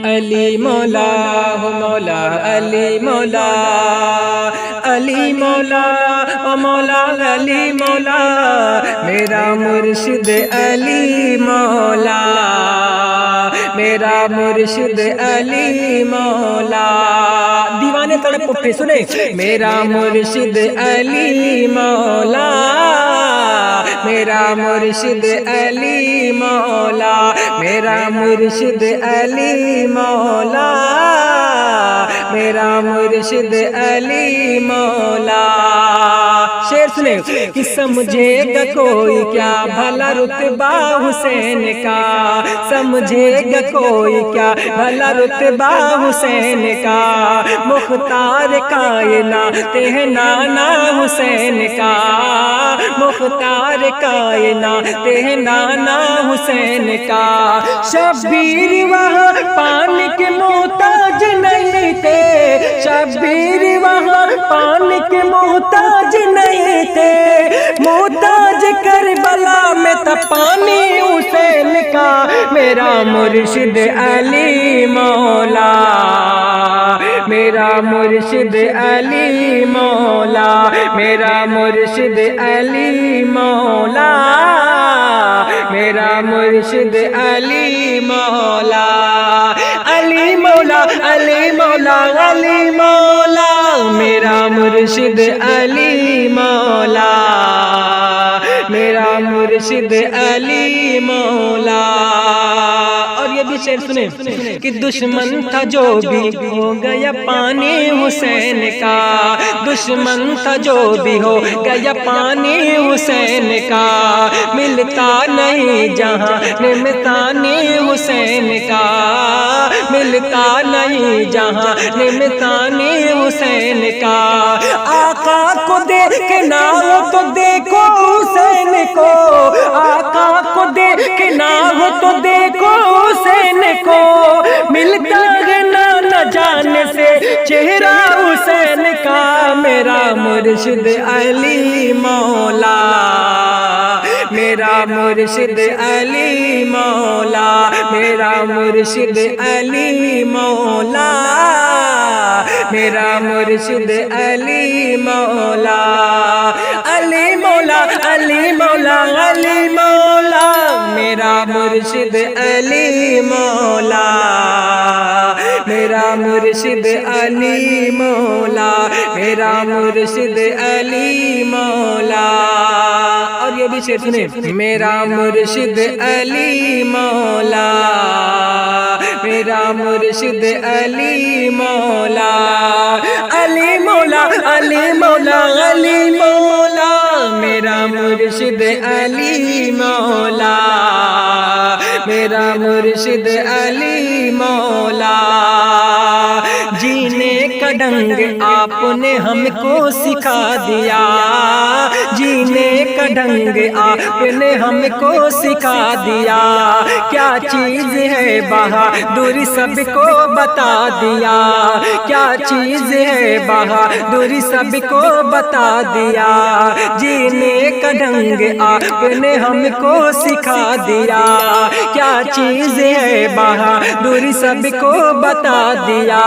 علی مولا ہو مولا علی مولا علی مولا او مولا علی مولا میرا مرشد علی مولا میرا مرشد علی مولا دیوانے تڑپ اٹھے سنے میرا مرشد علی مولا میرا مرشد علی مولا میرا مرشد علی مولا میرا مرشد علی مولا شعر سنے کہ سمجھے گا کوئی کیا بھلا رتبہ حسین کا سمجھے گا کوئی کیا بھلا رتبہ حسین کا مختار کائنات ہے نانا حسین کا مختار کائنات ہے نانا حسین کا شبیر وہاں پانی کے محتاج نہیں تھے شبیر وہاں پانی کے محتاج نہیں تھے محتاج کربلا میں تھا پانی حسین کا میرا مرشد علی مولا میرا مرشد علی مولا میرا مرشد علی مولا میرا مرشد علی مولا علی مولا علی مولا علی مولا میرا مرشد علی مولا میرا مرشد علی مولا اور یہ بھی شعر سنیں کہ دشمن تھا جو بھی ہو گیا پانی حسین کا دشمن تھا جو بھی ہو گیا پانی حسین کا ملتا نہیں جہاں نمتانی حسین کا ملتا نہیں جہاں نمتانی حسین کا آقا کو دیکھنا ہو تو دیکھو حسین کو آقا کو دیکھنا ہو تو دیکھو حسین کو ملتا ہے نہ جانے سے چہرہ حسین کا میرا مرشد علی مولا میرا مرشد علی مولا میرا مرشد علی مولا میرا مرشد علی مولا علی مولا علی مولا علی مولا میرا مرشد علی مولا میرا مرشد علی مولا میرا مرشد علی مولا اور یہ بھی شعر سنیں میرا مرشد علی مولا میرا مرشد علی مولا علی مولا علی مولا علی مولا میرا مرشد علی مولا میرا مرشد علی مولا جینے کا ڈھنگ آپ نے ہم کو سکھا دیا جینے کا ڈھنگ آپ نے ہم کو سکھا دیا کیا چیز ہے بہادری سب کو بتا دیا کیا چیز ہے بہادری سب کو بتا دیا جینے کا ڈھنگ آپ نے ہم کو سکھا دیا کیا چیز ہے بہادری سب کو بتا دیا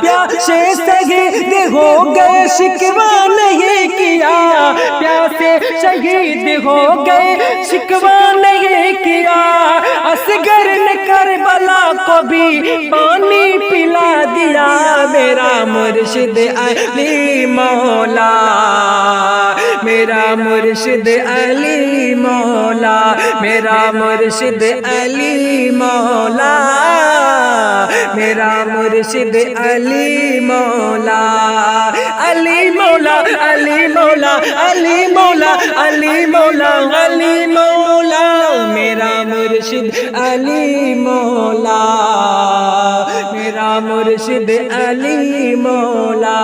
پیاسے شہید ہو گئے شکوہ نہیں کیا پیاسے شہید ہو گئے شکوہ نہیں کیا اصغر نے کربلا کو بھی پانی پلا دیا میرا مرشد علی مولا میرا مرشد علی مولا میرا مرشد علی مولا میرا مرشد علی مولا علی مولا علی مولا علی مولا علی مولا علی مولا میرا مرشد علی مولا میرا مرشد علی مولا